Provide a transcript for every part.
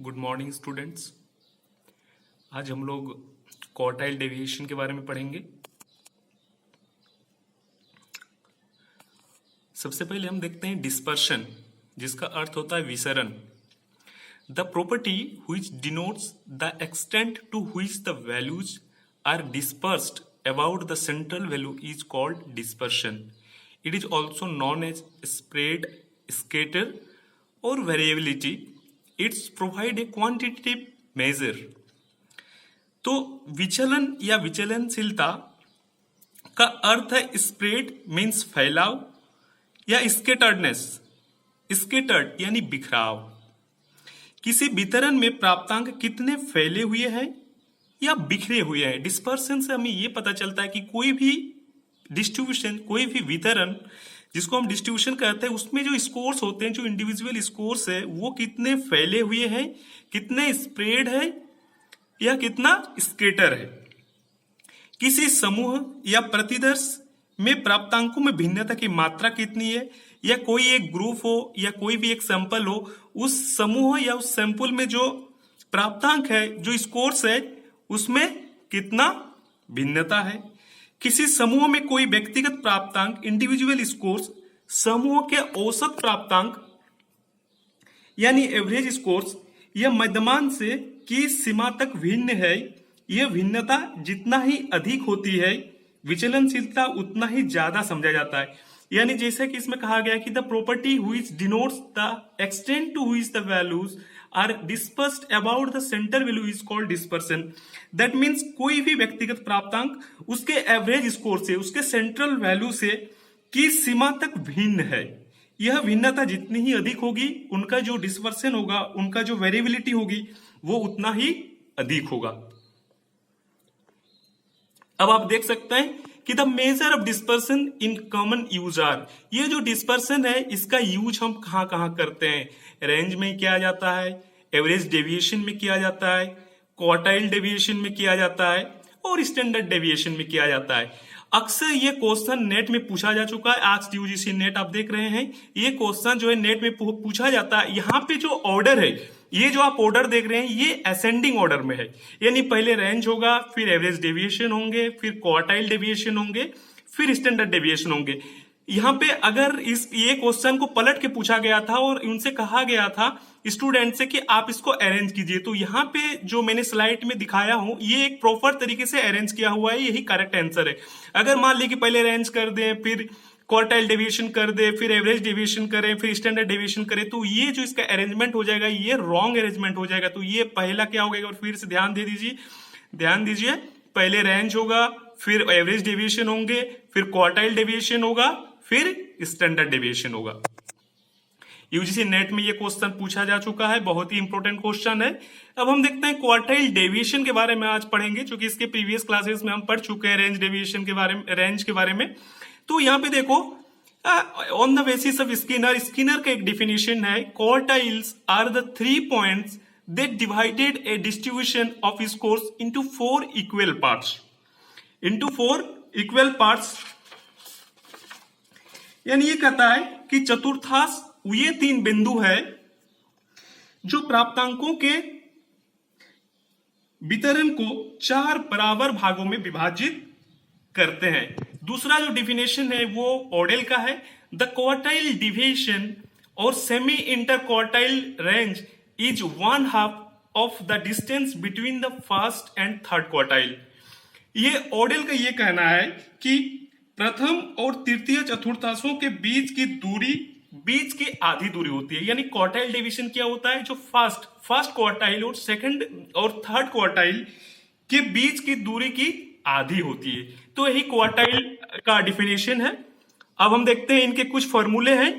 Good morning students. आज हम लोग क्वार्टाइल डेविएशन के बारे में पढ़ेंगे। सबसे पहले हम देखते हैं डिस्पर्शन, जिसका अर्थ होता है विसरण। The property which denotes the extent to which the values are dispersed about the central value is called dispersion. It is also known as spread, scatter और variability. Its provide a quantitative measure. तो विचलन या विचलनशीलता का अर्थ है spread means फैलाव या scatteredness, scattered यानी बिखराव। किसी वितरण में प्राप्तांक कितने फैले हुए हैं या बिखरे हुए हैं। डिस्पर्सन से हमें यह पता चलता है कि कोई भी डिस्ट्रीब्यूशन, कोई भी वितरण जिसको हम डिस्ट्रीब्यूशन कहते हैं, उसमें जो स्कोर्स होते हैं, जो इंडिविजुअल स्कोर्स है, वो कितने फैले हुए हैं, कितने स्प्रेड है या कितना स्कैटर है। किसी समूह या प्रतिदर्श में प्राप्तांकों में भिन्नता की मात्रा कितनी है, या कोई एक ग्रुप हो या कोई भी एक सैंपल हो, उस समूह या उस सैंपल में जो प्राप्तांक है, जो स्कोर्स है, उसमें कितना भिन्नता है। किसी समूह में कोई व्यक्तिगत प्राप्तांक, इंडिविजुअल स्कोर्स, समूह के औसत प्राप्तांक यानी एवरेज स्कोर्स या मध्यमान से की सीमा तक भिन्न है। यह भिन्नता जितना ही अधिक होती है, विचलनशीलता उतना ही ज्यादा समझा जाता है। यानी जैसे कि इसमें कहा गया कि the property which denotes the extent to which the values are dispersed about the centre value is called dispersion. That means कोई भी व्यक्तिगत प्राप्तांक उसके एवरेज स्कोर से, उसके सेंट्रल वैल्यू से की सीमा तक भिन्न है। यह भिन्नता जितनी ही अधिक होगी, उनका जो डिस्पर्सन होगा, उनका जो वेरिएबिलिटी होगी, वो उतना ही अधिक होगा। अब आप देख सकते हैं कि the measure of dispersion in common use are. ये जो डिस्पर्सन है, इसका यूज हम कहां कहां करते हैं। रेंज में किया जाता है, एवरेज डेविएशन में किया जाता है, क्वार्टाइल डेविएशन में किया जाता है और स्टैंडर्ड डेविएशन में किया जाता है। अक्सर ये क्वेश्चन नेट में पूछा जा चुका है। आज यूजीसी नेट आप देख रहे हैं, ये क्वेश्चन जो है नेट में पूछा जाता है। यहाँ पे जो ऑर्डर है, ये जो आप ऑर्डर देख रहे हैं, ये असेंडिंग ऑर्डर में है। यानी पहले रेंज होगा, फिर एवरेज डेविएशन होंगे, फिर क्वार्टाइल डेविएशन होंगे, फिर स्टैंडर्ड डेविएशन होंगे। यहाँ पे अगर ये क्वेश्चन को पलट के पूछा गया था और उनसे कहा गया था स्टूडेंट से कि आप इसको अरेंज कीजिए, तो यहाँ पे जो मैंने स्लाइड में दिखाया हूं, ये एक प्रॉपर तरीके से अरेंज किया हुआ है। यही करेक्ट आंसर है। अगर मान ली कि पहले रेंज कर दें, फिर क्वार्टाइल डेविएशन कर दे, फिर एवरेज डेविएशन करें, फिर स्टैंडर्ड डेविएशन करें, तो ये जो इसका अरेंजमेंट हो जाएगा, ये रॉन्ग अरेंजमेंट हो जाएगा। तो ये पहला क्या हो गया, और फिर से ध्यान दीजिए, पहले रेंज होगा, फिर एवरेज डेविएशन होंगे, फिर क्वार्टाइल डेविएशन होगा, फिर स्टैंडर्ड डेविएशन होगा। यूजीसी नेट में ये क्वेश्चन पूछा जा चुका है, बहुत ही इंपॉर्टेंट क्वेश्चन है। अब हम देखते हैं क्वार्टाइल डेविएशन के बारे में आज पढ़ेंगे, क्योंकि इसके प्रीवियस क्लासेस में हम पढ़ चुके हैं रेंज डेविएशन के बारे में, रेंज के बारे में। तो यहाँ पे देखो, on the basis of Skinner का एक डिफिनेशन है, quartiles are the 3 points that divided a distribution of scores into 4 equal parts. यानी ये कहता है कि चतुर्थांश ये 3 बिंदु है जो प्राप्तांकों के वितरण को 4 बराबर भागों में विभाजित करते हैं। दूसरा जो डिफिनेशन है वो ऑर्डर का है, द क्वार्टाइल डिविएशन और semi inter quartile range is 1/2 of the distance between the first and third quartile. ये ऑर्डर का ये कहना है कि प्रथम और तृतीय चतुर्थांशों के बीच की दूरी बीच की आधी दूरी होती है। यानी क्वार्टाइल डिवीजन क्या होता है, जो फर्स्ट क्वार्टाइल और सेकंड और थर्ड क्वार्टाइल के बीच की दूरी की आधी होती है। तो यही क्वार्टाइल का डिफिनेशन है। अब हम देखते हैं इनके कुछ फॉर्मूले हैं।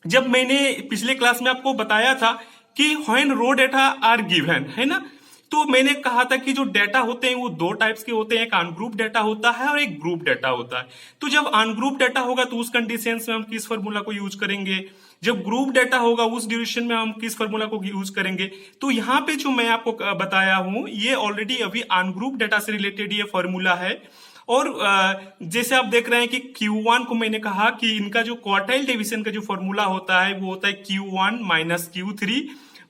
जब मैंने पिछले क्लास में आपको बताया था कि when raw data are given, है ना, तो मैंने कहा था कि जो डेटा होते हैं वो 2 टाइप्स के होते हैं, एक अनग्रुप डेटा होता है और एक ग्रुप डेटा होता है। तो जब अनग्रुप डेटा होगा तो उस कंडीशंस में हम किस फॉर्मूला को यूज करेंगे, जब ग्रुप डेटा होगा उस ड्यूरेशन में हम किस फॉर्मूला को यूज करेंगे। तो यहाँ पे जो मैं आपको बताया हूं, ये ऑलरेडी अभी अनग्रुप डेटा से रिलेटेड ये फॉर्मूला है। और जैसे आप देख रहे हैं कि Q1 को मैंने कहा कि इनका जो क्वार्टाइल डिवीजन का जो फॉर्मूला होता है वो होता है Q1 माइनस Q3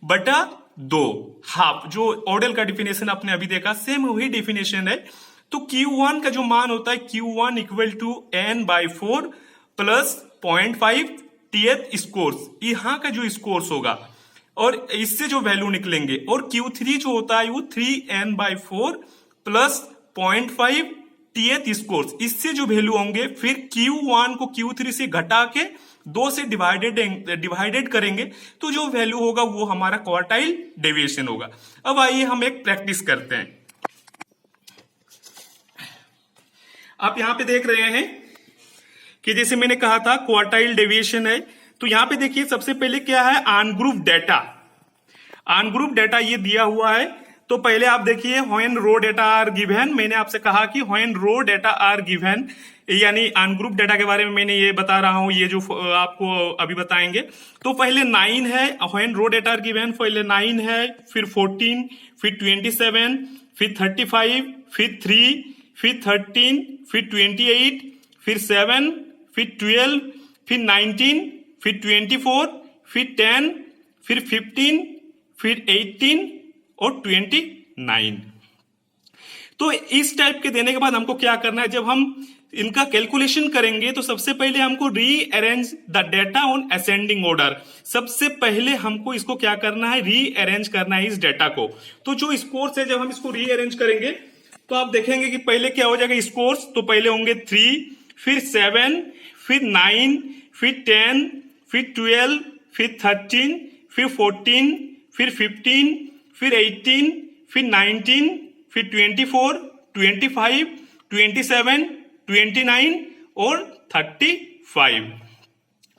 बटा 2 हाफ, जो ऑर्डर का डिफिनेशन आपने अभी देखा सेम वही डिफिनेशन है। तो Q1 का जो मान होता है Q1 equal to n/4 plus 0.5 टीएथ स्कोर्स, यहाँ का जो स्कोर्स होगा और इससे जो वैल्यू निकलेंगे, और Q3 जो होता है वो 3n/4 प्लस 0.5 टीएथ स्कोर्स, इससे जो वैल्यू होंगे फिर Q1 को Q3 से घटा के 2 से डिवाइडेड करेंगे तो जो वैल्यू होगा वो हमारा क्वार्टाइल डेविएशन होगा। अब आइए हम एक प्रैक्टिस करते हैं। आप यहां पे देख रहे हैं कि जैसे मैंने कहा था क्वार्टाइल डेविएशन है, तो यहां पे देखिए सबसे पहले क्या है, अनग्रुप डेटा। अनग्रुप डेटा ये दिया हुआ है, तो पहले आप देखिए when raw data are given, मैंने आपसे कहा कि when raw data are given, यानी अनग्रुप डेटा के बारे में मैंने ये बता रहा हूं, ये जो आपको अभी बताएंगे। तो पहले 9 है, when raw data are given पहले 9 है, फिर 14, फिर 27, फिर 35, फिर 3, फिर 13, फिर 28, फिर 7, फिर 12, फिर 19, फिर 24, फिर 10, फिर 15, फिर 18 और 29। तो इस टाइप के देने के बाद हमको क्या करना है, जब हम इनका कैलकुलेशन करेंगे तो सबसे पहले हमको rearrange the data on ascending order. सबसे पहले हमको इसको क्या करना है, रीअरेंज करना है इस डेटा को। तो जो स्कोर्स है, जब हम इसको रीअरेंज करेंगे तो आप देखेंगे कि पहले क्या हो जाएगा स्कोर्स, तो पहले होंगे 3, फिर 7, फिर 9, फिर 10, फिर 12, फिर 13, फिर 14, फिर 15, फिर 18, फिर 19, फिर 24, 25, 27, 29 और 35।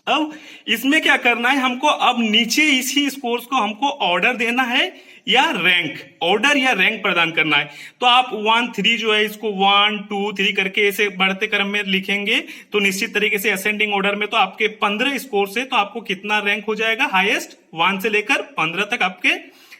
अब इसमें क्या करना है हमको, अब नीचे इसी स्कोर्स को हमको ऑर्डर देना है या रैंक, ऑर्डर या रैंक प्रदान करना है। तो आप 1, 3 जो है इसको 1, 2, 3 करके ऐसे बढ़ते क्रम में लिखेंगे, तो निश्चित तरीके से असेंडिंग ऑर्डर में तो आपके 15 स्कोर्स है, तो आपको कितना रैंक हो जाएगा, हाईएस्ट 1 से लेकर 15 तक आपके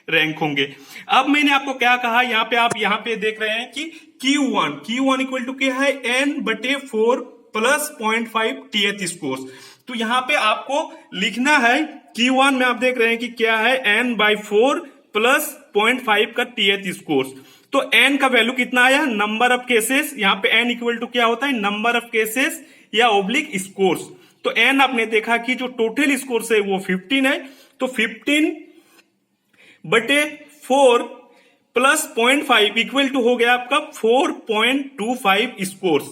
रैंक होंगे। अब मैंने आपको क्या कहा, यहाँ पे आप यहाँ पे देख रहे हैं कि Q1 इक्वल टू क्या है, n/4 प्लस 0.5 टीएथ स्कोर्स। तो यहाँ पे आपको लिखना है Q1 में आप देख रहे हैं कि क्या है, n/4 प्लस 0.5 का टीएथ स्कोर्स। तो n का वैल्यू कितना आया, नंबर ऑफ केसेस, यहाँ पे n इक्वल टू क्या होता है, नंबर ऑफ केसेस या ओब्लिक स्कोर्स। तो n आपने देखा कि जो टोटल स्कोर्स है वो 15 है, तो 15/4 प्लस 0.5 इक्वल टू हो गया आपका 4.25 स्कोर्स।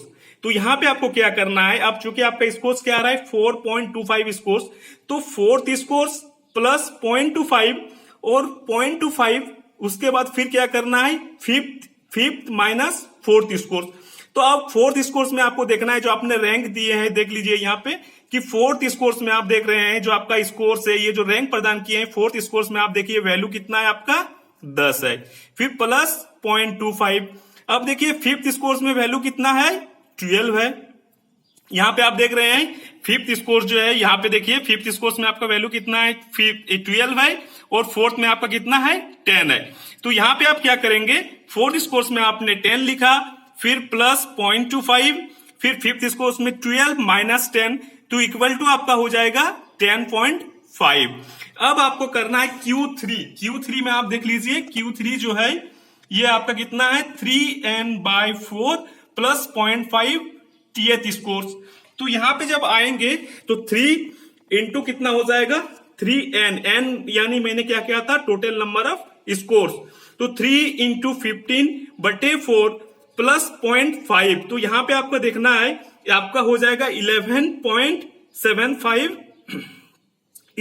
तो यहां पे आपको क्या करना है, अब चूंकि आपका स्कोर्स क्या आ रहा है 4.25 स्कोर्स, तो 4th स्कोर्स प्लस 0.25 और 0.25, उसके बाद फिर क्या करना है, फिफ्थ माइनस 4th स्कोर्स। तो अब 4th स्कोर्स में आपको देखना है, जो आपने रैंक दिए हैं देख लीजिए यहाँ पे कि 4th स्कोर्स में आप देख रहे हैं जो आपका स्कोर्स है, ये जो रैंक प्रदान किए हैं 4th स्कोर्स में आप देखिए वैल्यू कितना है आपका 10 है, फिर प्लस 0.25। अब देखिए 5th स्कोर्स में वैल्यू कितना है, 12 है। यहां पे आप देख रहे हैं 5th स्कोर्स जो है, यहां पे देखिए 5th स्कोर्स में आपका वैल्यू कितना है, 12 है, और 4th में आपका कितना है, 10 है। तो यहां पे आप क्या करेंगे, 4th स्कोर्स में आपने 10 लिखा, फिर प्लस 0.25, फिर 5th स्कोर्स में 12 माइनस 10, तो इक्वल टू आपका हो जाएगा 10.5। अब आपको करना है Q3 में आप देख लीजिए Q3 जो है ये आपका कितना है, 3n/4 प्लस 0.5 टीएथ स्कोर्स। तो यहां पे जब आएंगे तो 3 इंटू कितना हो जाएगा, 3n यानी मैंने क्या किया था, टोटल नंबर ऑफ स्कोर्स। तो 3 इंटू 15/4 प्लस 0.5, तो यहां पे आपको देखना है आपका हो जाएगा 11.75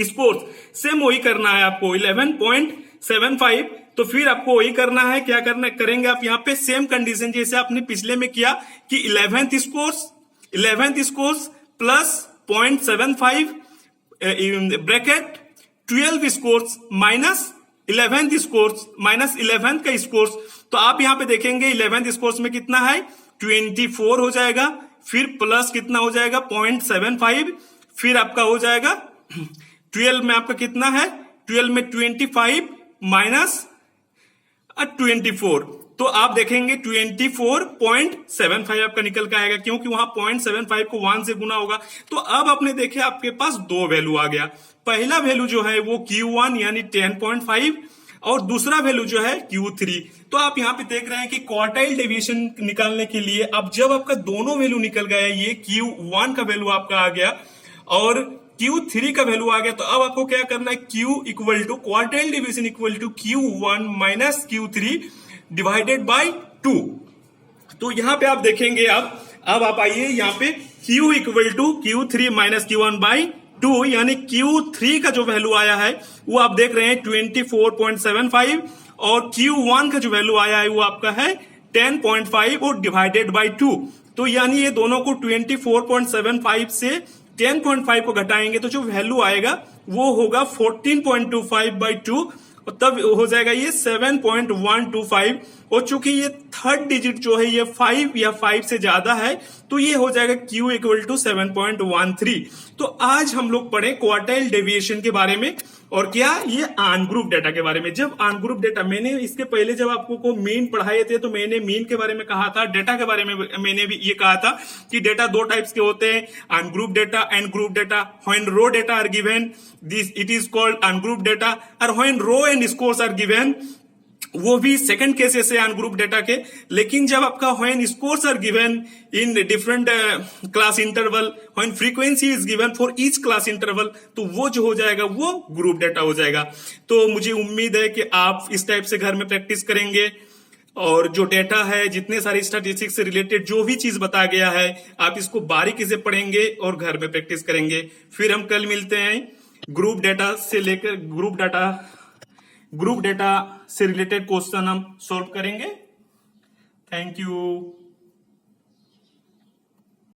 स्कोर्स। सेम वही करना है आपको 11.75। तो फिर आपको वही करना है, क्या करना करेंगे आप यहाँ पे सेम कंडीशन जैसे आपने पिछले में किया कि 11th scores plus 0.75 bracket 12 scores minus 11th scores minus 11th का स्कोर्स। तो आप यहाँ पे देखेंगे 11th स्कोर्स में कितना है, 24 हो जाएगा, फिर प्लस कितना हो जाएगा 0.75, फिर आपका हो जाएगा 12 में आपका कितना है, 12 में 25 माइनस 24, तो आप देखेंगे 24.75 आपका निकल के आएगा, क्योंकि वहां 0.75 को 1 से गुना होगा। तो अब आपने देखे आपके पास दो वैल्यू आ गया। पहला वैल्यू जो है वो Q1 यानी 10.5, और दूसरा वैल्यू जो है Q3। तो आप यहाँ पे देख रहे हैं कि क्वार्टाइल डेविएशन निकालने के लिए अब जब आपका दोनों वैल्यू निकल गया, ये Q1 का वैल्यू आपका आ गया और Q3 का वैल्यू आ गया, तो अब आपको क्या करना है, Q equal to quartile deviation equal to Q1 minus Q3 divided by 2। तो यहां पे आप देखेंगे, अब आप आइए यहाँ पे Q equal to Q3 minus Q1 by 2, यानी Q3 का जो वैल्यू आया है वो आप देख रहे हैं 24.75 और Q1 का जो वैल्यू आया है वो आपका है 10.5 और डिवाइडेड बाई 2। तो यानी ये दोनों को 24.75 से 10.5 को घटाएंगे तो जो वैल्यू आएगा वो होगा 14.25 बाई 2 और तब हो जाएगा ये 7.125। और चूंकि ये थर्ड डिजिट जो है ये 5 या 5 से ज्यादा है तो ये हो जाएगा Q इक्वल टू 7.13। तो आज हम लोग पढ़े क्वार्टाइल डेविएशन के बारे में और क्या ये अनग्रुप डेटा के बारे में। जब अनग्रुप डेटा, मैंने इसके पहले जब आपको को मीन पढ़ाए थे तो मैंने मीन के बारे में कहा था, डेटा के बारे में मैंने भी ये कहा था कि डेटा दो टाइप्स के होते हैं, ungroup data and group data. When raw data are given this it is called ungroup data, और when raw and scores are given वो भी सेकंड केसेस है अनग्रुप डेटा के। लेकिन जब आपका when scores are given in different class interval, when frequency is given for each class interval, तो वो जो हो जाएगा वो ग्रुप डेटा हो जाएगा। तो मुझे उम्मीद है कि आप इस टाइप से घर में प्रैक्टिस करेंगे और जो डेटा है, जितने सारे स्टैटिस्टिक्स से रिलेटेड जो भी चीज बताया गया है, आप इसको बारीकी से पढ़ेंगे और घर में प्रैक्टिस करेंगे। फिर हम कल मिलते हैं ग्रुप डेटा से लेकर ग्रुप डेटा से रिलेटेड क्वेश्चन हम सॉल्व करेंगे। Thank you.